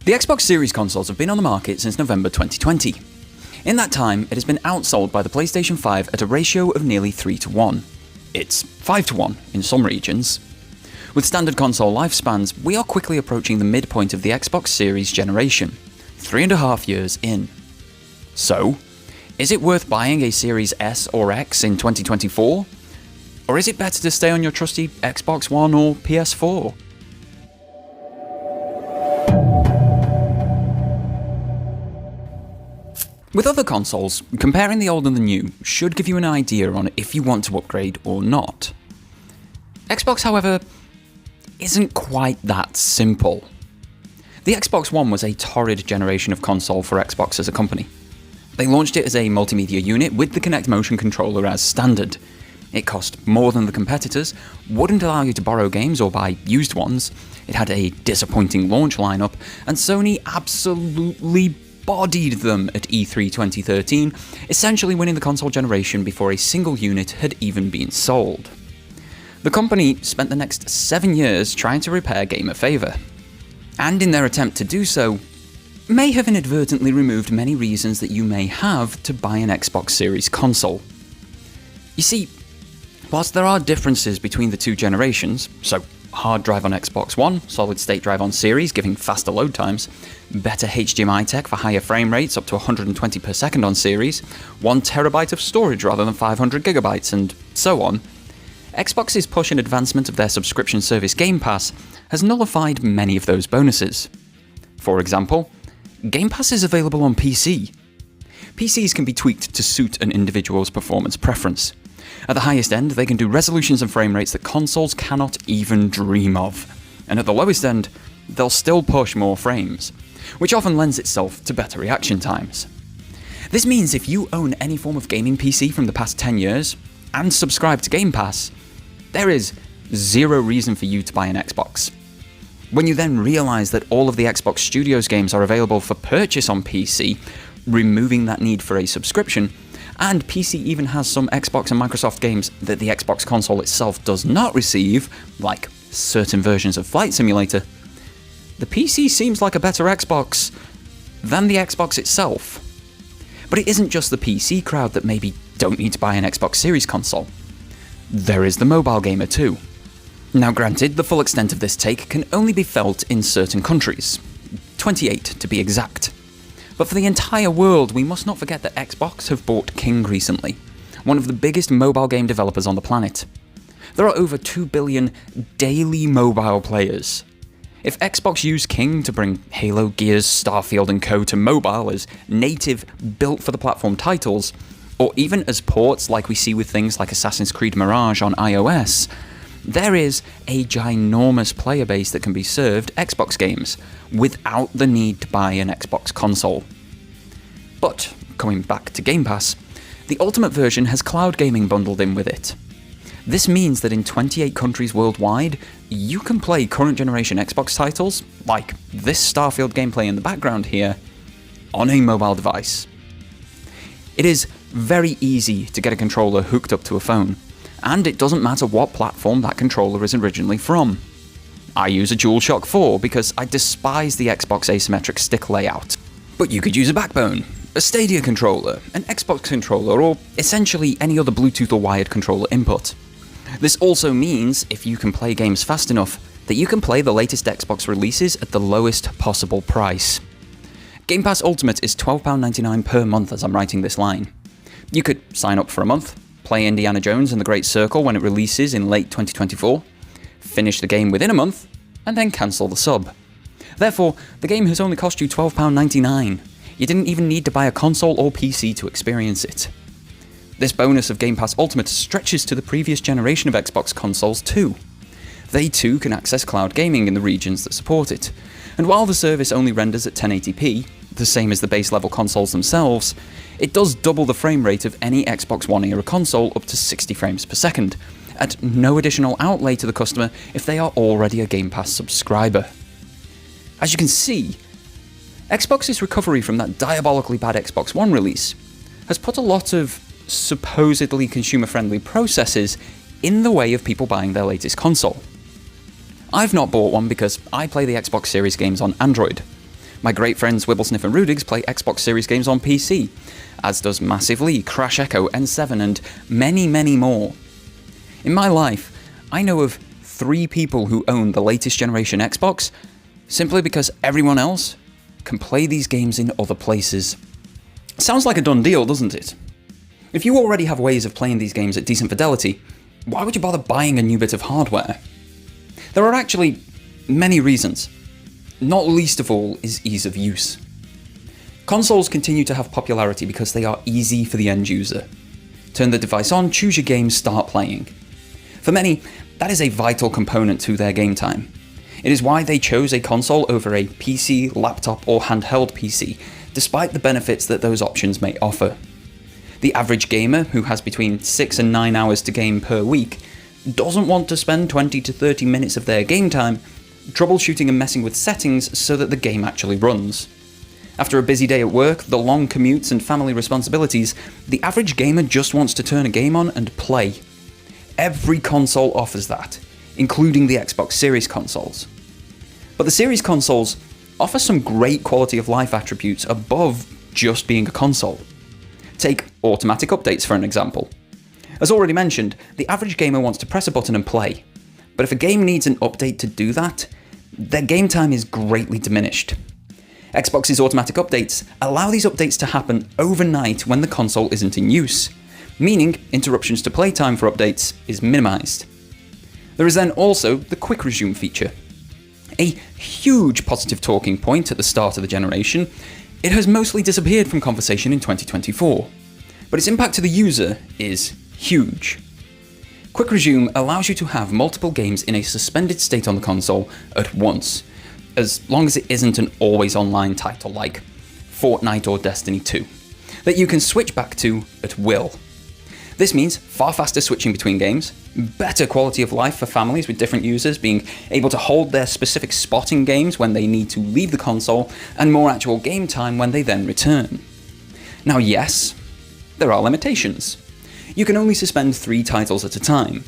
The Xbox Series consoles have been on the market since November 2020. In that time, it has been outsold by the PlayStation 5 at a ratio of nearly 3-1. It's 5-1 in some regions. With standard console lifespans, we are quickly approaching the midpoint of the Xbox Series generation, 3.5 years in. So, is it worth buying a Series S or X in 2024? Or is it better to stay on your trusty Xbox One or PS4? With other consoles, comparing the old and the new should give you an idea on if you want to upgrade or not. Xbox, however, isn't quite that simple. The Xbox One was a torrid generation of console for Xbox as a company. They launched it as a multimedia unit with the Kinect motion controller as standard. It cost more than the competitors, wouldn't allow you to borrow games or buy used ones, it had a disappointing launch lineup, and Sony absolutely bodied them at E3 2013, essentially winning the console generation before a single unit had even been sold. The company spent the next 7 years trying to repair game a favour, and in their attempt to do so, may have inadvertently removed many reasons that you may have to buy an Xbox Series console. You see, whilst there are differences between the two generations, so hard drive on Xbox One, solid state drive on Series giving faster load times, better HDMI tech for higher frame rates up to 120 per second on Series, 1TB of storage rather than 500GB, and so on, Xbox's push and advancement of their subscription service Game Pass has nullified many of those bonuses. For example, Game Pass is available on PC. PCs can be tweaked to suit an individual's performance preference. At the highest end, they can do resolutions and frame rates that consoles cannot even dream of. And at the lowest end, they'll still push more frames, which often lends itself to better reaction times. This means if you own any form of gaming PC from the past 10 years, and subscribe to Game Pass, there is zero reason for you to buy an Xbox. When you then realise that all of the Xbox Studios games are available for purchase on PC, removing that need for a subscription, and PC even has some Xbox and Microsoft games that the Xbox console itself does not receive, like certain versions of Flight Simulator, the PC seems like a better Xbox than the Xbox itself. But it isn't just the PC crowd that maybe don't need to buy an Xbox Series console. There is the mobile gamer too. Now granted, the full extent of this take can only be felt in certain countries, 28 to be exact. But for the entire world, we must not forget that Xbox have bought King recently, one of the biggest mobile game developers on the planet. There are over 2 billion daily mobile players. If Xbox used King to bring Halo, Gears, Starfield and Co. to mobile as native, built-for-the-platform titles, or even as ports like we see with things like Assassin's Creed Mirage on iOS, there is a ginormous player base that can be served Xbox games, without the need to buy an Xbox console. But, coming back to Game Pass, the Ultimate version has cloud gaming bundled in with it. This means that in 28 countries worldwide, you can play current generation Xbox titles, like this Starfield gameplay in the background here, on a mobile device. It is very easy to get a controller hooked up to a phone, and it doesn't matter what platform that controller is originally from. I use a DualShock 4 because I despise the Xbox asymmetric stick layout. But you could use a Backbone, a Stadia controller, an Xbox controller, or essentially any other Bluetooth or wired controller input. This also means, if you can play games fast enough, that you can play the latest Xbox releases at the lowest possible price. Game Pass Ultimate is £12.99 per month as I'm writing this line. You could sign up for a month, play Indiana Jones and the Great Circle when it releases in late 2024, finish the game within a month, and then cancel the sub. Therefore, the game has only cost you £12.99. You didn't even need to buy a console or PC to experience it. This bonus of Game Pass Ultimate stretches to the previous generation of Xbox consoles too. They too can access cloud gaming in the regions that support it, and while the service only renders at 1080p, the same as the base level consoles themselves, it does double the frame rate of any Xbox One era console up to 60 frames per second, at no additional outlay to the customer if they are already a Game Pass subscriber. As you can see, Xbox's recovery from that diabolically bad Xbox One release has put a lot of supposedly consumer-friendly processes in the way of people buying their latest console. I've not bought one because I play the Xbox Series games on Android, My great friends Wibblesniff and Rudigs play Xbox Series games on PC, as does Massive Lee, Crash Echo, N7, and many, many more. In my life, I know of 3 people who own the latest generation Xbox, simply because everyone else can play these games in other places. Sounds like a done deal, doesn't it? If you already have ways of playing these games at decent fidelity, why would you bother buying a new bit of hardware? There are actually many reasons. Not least of all is ease of use. Consoles continue to have popularity because they are easy for the end user. Turn the device on, choose your game, start playing. For many, that is a vital component to their game time. It is why they chose a console over a PC, laptop, or handheld PC, despite the benefits that those options may offer. The average gamer, who has between 6 and 9 hours to game per week, doesn't want to spend 20 to 30 minutes of their game time troubleshooting and messing with settings so that the game actually runs. After a busy day at work, the long commutes and family responsibilities, the average gamer just wants to turn a game on and play. Every console offers that, including the Xbox Series consoles. But the Series consoles offer some great quality of life attributes above just being a console. Take automatic updates for an example. As already mentioned, the average gamer wants to press a button and play, but if a game needs an update to do that, their game time is greatly diminished. Xbox's automatic updates allow these updates to happen overnight when the console isn't in use, meaning interruptions to playtime for updates is minimized. There is then also the quick resume feature. A huge positive talking point at the start of the generation, it has mostly disappeared from conversation in 2024, but its impact to the user is huge. Quick resume allows you to have multiple games in a suspended state on the console at once, as long as it isn't an always online title like Fortnite or Destiny 2, that you can switch back to at will. This means far faster switching between games, better quality of life for families with different users being able to hold their specific spot in games when they need to leave the console, and more actual game time when they then return. Now yes, there are limitations. You can only suspend 3 titles at a time,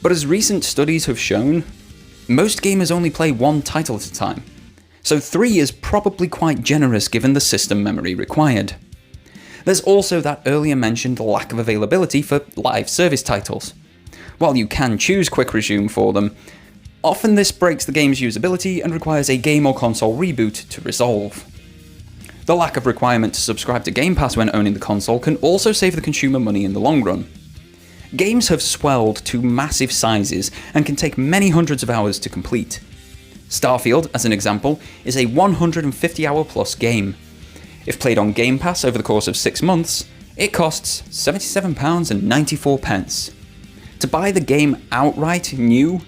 but as recent studies have shown, most gamers only play 1 title at a time, so 3 is probably quite generous given the system memory required. There's also that earlier mentioned lack of availability for live service titles. While you can choose quick resume for them, often this breaks the game's usability and requires a game or console reboot to resolve. The lack of requirement to subscribe to Game Pass when owning the console can also save the consumer money in the long run. Games have swelled to massive sizes and can take many hundreds of hours to complete. Starfield, as an example, is a 150-hour plus game. If played on Game Pass over the course of 6 months, it costs £77.94. To buy the game outright new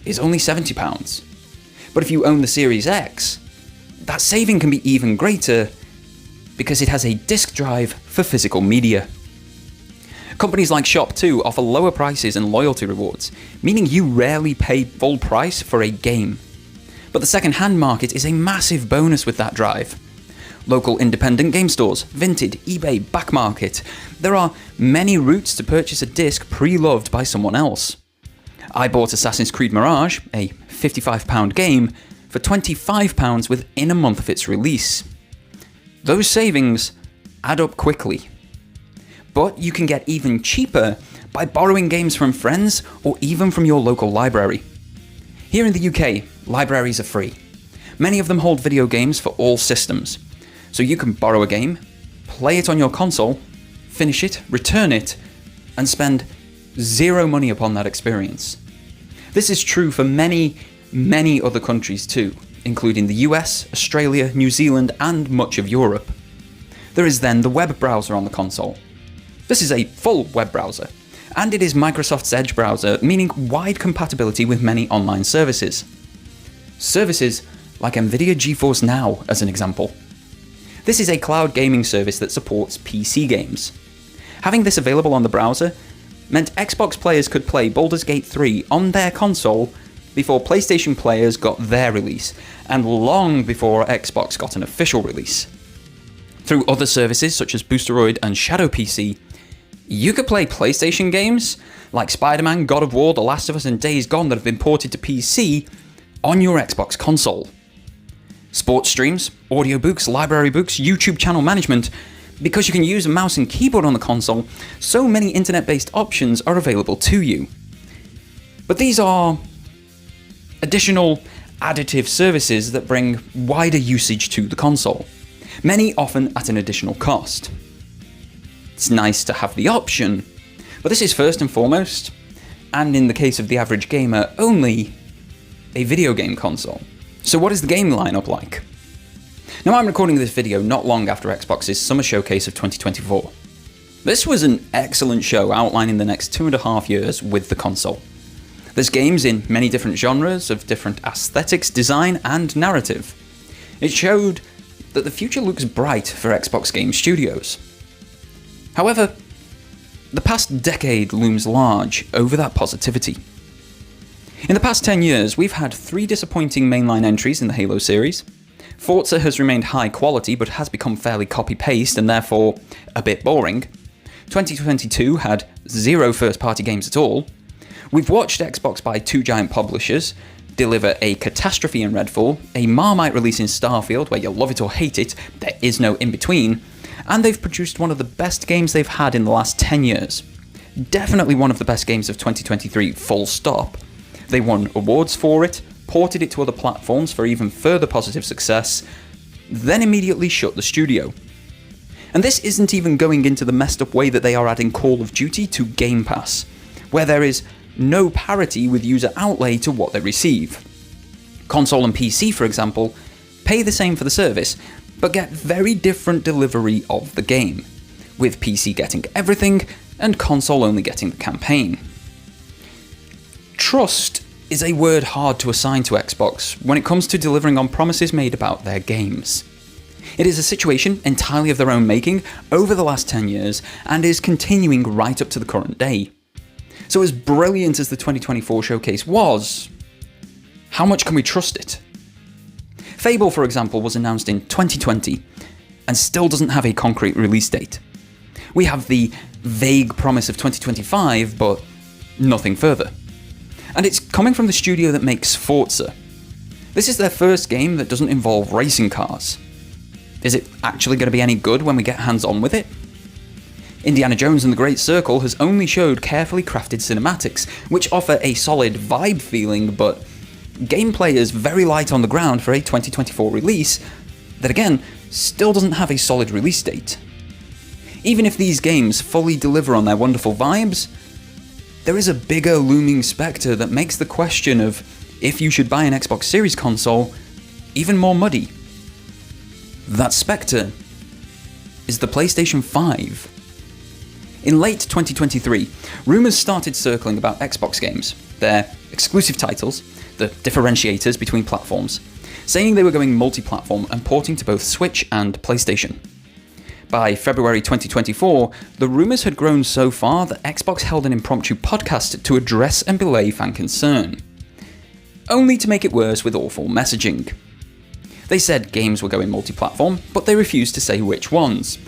is only £70. But if you own the Series X, that saving can be even greater because it has a disk drive for physical media. Companies like Shop2 offer lower prices and loyalty rewards, meaning you rarely pay full price for a game. But the second-hand market is a massive bonus with that drive. Local independent game stores, Vinted, eBay, Backmarket. There are many routes to purchase a disc pre-loved by someone else. I bought Assassin's Creed Mirage, a £55 game, for £25 within a month of its release. Those savings add up quickly. But you can get even cheaper by borrowing games from friends or even from your local library. Here in the UK, libraries are free. Many of them hold video games for all systems. So you can borrow a game, play it on your console, finish it, return it, and spend 0 money upon that experience. This is true for many other countries too, including the US, Australia, New Zealand, and much of Europe. There is then the web browser on the console. This is a full web browser, and it is Microsoft's Edge browser, meaning wide compatibility with many online services. Services like Nvidia GeForce Now, as an example. This is a cloud gaming service that supports PC games. Having this available on the browser meant Xbox players could play Baldur's Gate 3 on their console before PlayStation players got their release, and long before Xbox got an official release. Through other services such as Boosteroid and Shadow PC, you could play PlayStation games like Spider-Man, God of War, The Last of Us, and Days Gone that have been ported to PC on your Xbox console. sports streams, audiobooks, library books, YouTube channel management. Because you can use a mouse and keyboard on the console, so many internet-based options are available to you. But these are additional additive services that bring wider usage to the console, many often at an additional cost. It's nice to have the option, but this is first and foremost, and in the case of the average gamer, only a video game console. So what is the game lineup like? Now, I'm recording this video not long after Xbox's Summer Showcase of 2024. This was an excellent show outlining the next 2.5 years with the console. There's games in many different genres of different aesthetics, design, and narrative. It showed that the future looks bright for Xbox game studios. However, the past decade looms large over that positivity. In the past 10 years, we've had 3 disappointing mainline entries in the Halo series. Forza has remained high quality but has become fairly copy-paste and therefore a bit boring. 2022 had 0 first-party games at all. We've watched Xbox buy 2 giant publishers, deliver a catastrophe in Redfall, a Marmite release in Starfield where you love it or hate it, there is no in-between, and they've produced one of the best games they've had in the last 10 years. Definitely one of the best games of 2023, full stop. They won awards for it, ported it to other platforms for even further positive success, then immediately shut the studio. And this isn't even going into the messed up way that they are adding Call of Duty to Game Pass, where there is no parity with user outlay to what they receive. Console and PC, for example, pay the same for the service, but get very different delivery of the game, with PC getting everything and console only getting the campaign. Trust is a word hard to assign to Xbox when it comes to delivering on promises made about their games. It is a situation entirely of their own making over the last 10 years and is continuing right up to the current day. So as brilliant as the 2024 showcase was, how much can we trust it? Fable, for example, was announced in 2020 and still doesn't have a concrete release date. We have the vague promise of 2025, but nothing further. And it's coming from the studio that makes Forza. This is their first game that doesn't involve racing cars. Is it actually going to be any good when we get hands-on with it? Indiana Jones and the Great Circle has only showed carefully crafted cinematics, which offer a solid vibe feeling, but gameplay is very light on the ground for a 2024 release that, again, still doesn't have a solid release date. Even if these games fully deliver on their wonderful vibes, there is a bigger looming spectre that makes the question of if you should buy an Xbox Series console even more muddy. That spectre is the PlayStation 5. In late 2023, rumours started circling about Xbox games, their exclusive titles, the differentiators between platforms, saying they were going multi-platform and porting to both Switch and PlayStation. By February 2024, the rumours had grown so far that Xbox held an impromptu podcast to address and belay fan concern, only to make it worse with awful messaging. They said games were going multi-platform, but they refused to say which ones.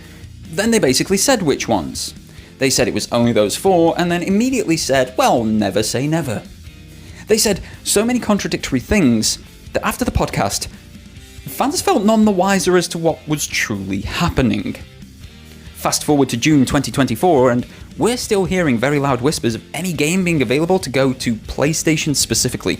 Then they basically said which ones. They said it was only those 4, and then immediately said, well, never say never. They said so many contradictory things that after the podcast, fans felt none the wiser as to what was truly happening. Fast forward to June 2024, and we're still hearing very loud whispers of any game being available to go to PlayStation specifically,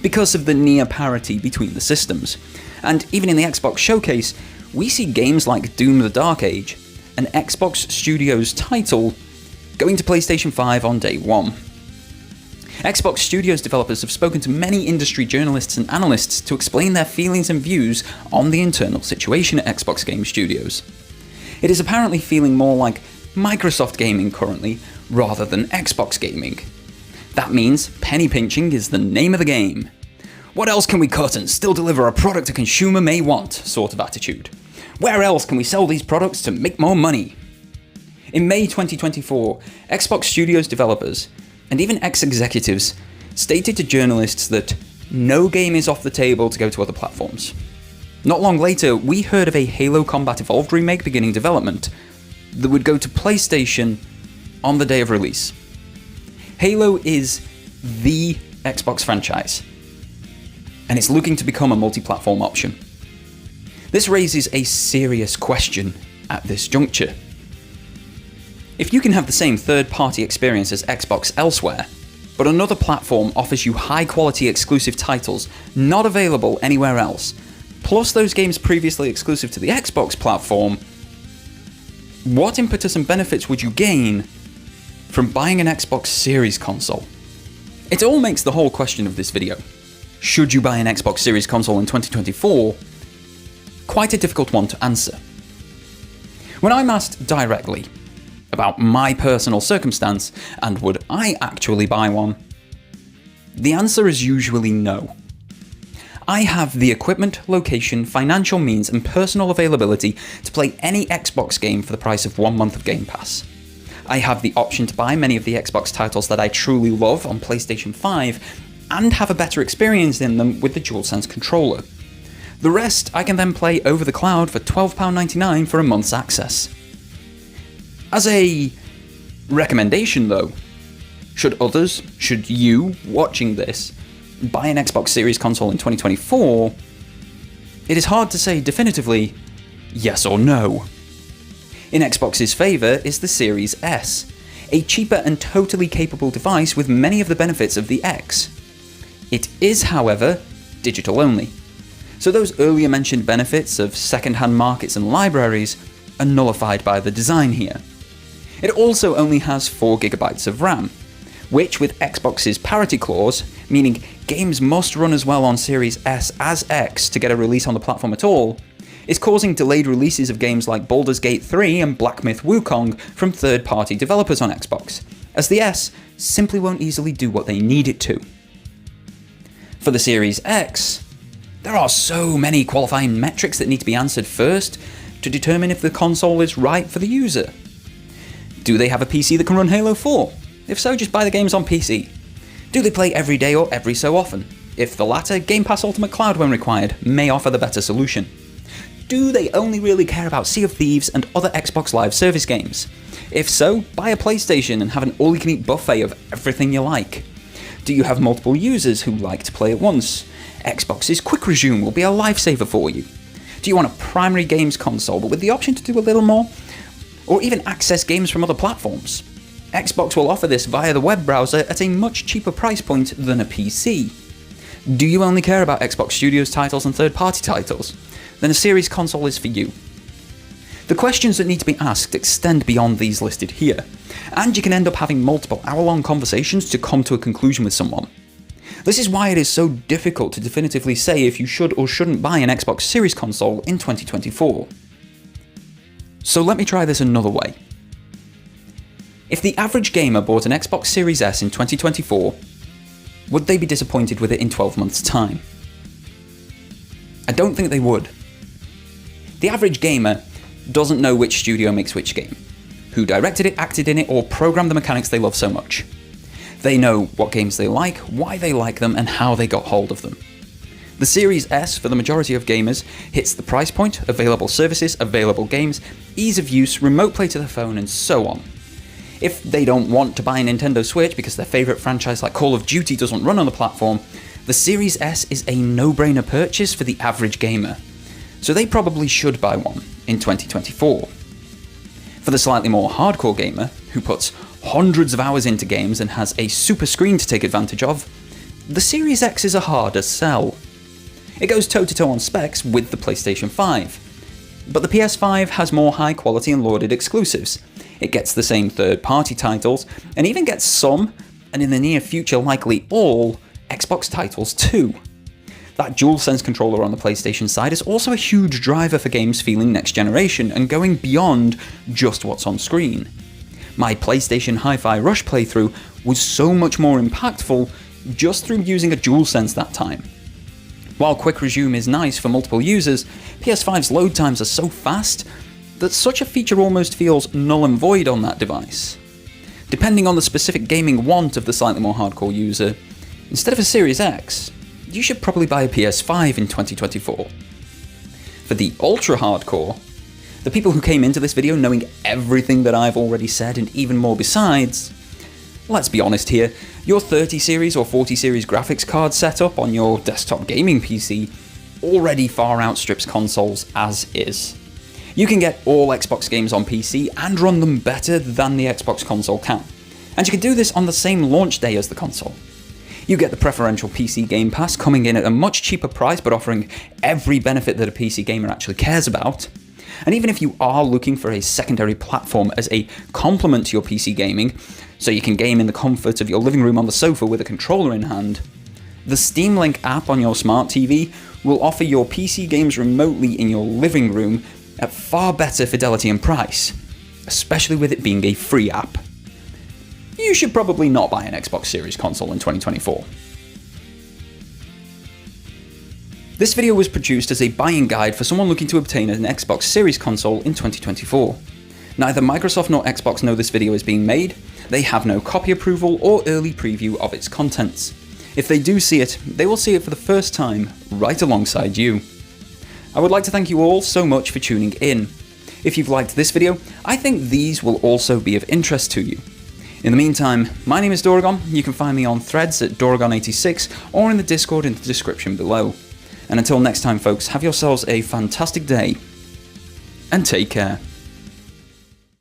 because of the near parity between the systems. And even in the Xbox showcase, we see games like Doom the Dark Age, an Xbox Studios title, going to PlayStation 5 on day 1. Xbox Studios developers have spoken to many industry journalists and analysts to explain their feelings and views on the internal situation at Xbox Game Studios. It is apparently feeling more like Microsoft gaming currently, rather than Xbox gaming. That means penny pinching is the name of the game. What else can we cut and still deliver a product a consumer may want sort of attitude? Where else can we sell these products to make more money? In May 2024, Xbox Studios developers, and even ex-executives, stated to journalists that no game is off the table to go to other platforms. Not long later, we heard of a Halo Combat Evolved remake beginning development that would go to PlayStation on the day of release. Halo is the Xbox franchise, and it's looking to become a multi-platform option. This raises a serious question at this juncture. If you can have the same third-party experience as Xbox elsewhere, but another platform offers you high-quality exclusive titles not available anywhere else, plus those games previously exclusive to the Xbox platform, what impetus and benefits would you gain from buying an Xbox Series console? It all makes the whole question of this video, should you buy an Xbox Series console in 2024, quite a difficult one to answer. When I'm asked directly about my personal circumstance and would I actually buy one, the answer is usually no. I have the equipment, location, financial means and personal availability to play any Xbox game for the price of 1 month of Game Pass. I have the option to buy many of the Xbox titles that I truly love on PlayStation 5 and have a better experience in them with the DualSense controller. The rest I can then play over the cloud for £12.99 for a month's access. As a recommendation though, should you watching this buy an Xbox Series console in 2024, it is hard to say definitively yes or no. In Xbox's favour is the Series S, a cheaper and totally capable device with many of the benefits of the X. It is, however, digital only, so those earlier mentioned benefits of second-hand markets and libraries are nullified by the design here. It also only has 4GB of RAM, which with Xbox's parity clause, meaning games must run as well on Series S as X to get a release on the platform at all, is causing delayed releases of games like Baldur's Gate 3 and Black Myth Wukong from third-party developers on Xbox, as the S simply won't easily do what they need it to. For the Series X, there are so many qualifying metrics that need to be answered first to determine if the console is right for the user. Do they have a PC that can run Halo 4? If so, just buy the games on PC. Do they play every day or every so often? If the latter, Game Pass Ultimate Cloud when required may offer the better solution. Do they only really care about Sea of Thieves and other Xbox Live Service games? If so, buy a PlayStation and have an all-you-can-eat buffet of everything you like. Do you have multiple users who like to play at once? Xbox's Quick Resume will be a lifesaver for you. Do you want a primary games console but with the option to do a little more? Or even access games from other platforms? Xbox will offer this via the web browser at a much cheaper price point than a PC. Do you only care about Xbox Studios titles and third-party titles? Then a Series console is for you. The questions that need to be asked extend beyond these listed here, and you can end up having multiple hour-long conversations to come to a conclusion with someone. This is why it is so difficult to definitively say if you should or shouldn't buy an Xbox Series console in 2024. So let me try this another way. If the average gamer bought an Xbox Series S in 2024, would they be disappointed with it in 12 months' time? I don't think they would. The average gamer doesn't know which studio makes which game, who directed it, acted in it, or programmed the mechanics they love so much. They know what games they like, why they like them, and how they got hold of them. The Series S, for the majority of gamers, hits the price point, available services, available games, ease of use, remote play to the phone, and so on. If they don't want to buy a Nintendo Switch because their favourite franchise like Call of Duty doesn't run on the platform, the Series S is a no-brainer purchase for the average gamer. So they probably should buy one in 2024. For the slightly more hardcore gamer, who puts hundreds of hours into games and has a super screen to take advantage of, the Series X is a harder sell. It goes toe-to-toe on specs with the PlayStation 5. But the PS5 has more high-quality and lauded exclusives. It gets the same third-party titles, and even gets some, and in the near future likely all, Xbox titles too. That DualSense controller on the PlayStation side is also a huge driver for games feeling next generation and going beyond just what's on screen. My PlayStation Hi-Fi Rush playthrough was so much more impactful just through using a DualSense that time. While Quick Resume is nice for multiple users, PS5's load times are so fast that such a feature almost feels null and void on that device. Depending on the specific gaming want of the slightly more hardcore user, instead of a Series X, you should probably buy a PS5 in 2024. For the ultra hardcore, the people who came into this video knowing everything that I've already said and even more besides, let's be honest here, your 30 series or 40 series graphics card setup on your desktop gaming PC already far outstrips consoles as is. You can get all Xbox games on PC and run them better than the Xbox console can, and you can do this on the same launch day as the console. You get the preferential PC Game Pass coming in at a much cheaper price but offering every benefit that a PC gamer actually cares about. And even if you are looking for a secondary platform as a complement to your PC gaming, so you can game in the comfort of your living room on the sofa with a controller in hand, the Steam Link app on your smart TV will offer your PC games remotely in your living room at far better fidelity and price, especially with it being a free app. You should probably not buy an Xbox Series console in 2024. This video was produced as a buying guide for someone looking to obtain an Xbox Series console in 2024. Neither Microsoft nor Xbox know this video is being made, they have no copy approval or early preview of its contents. If they do see it, they will see it for the first time, right alongside you. I would like to thank you all so much for tuning in. If you've liked this video, I think these will also be of interest to you. In the meantime, my name is Doragon, you can find me on threads at Doragon86 or in the Discord in the description below. And until next time folks, have yourselves a fantastic day, and take care.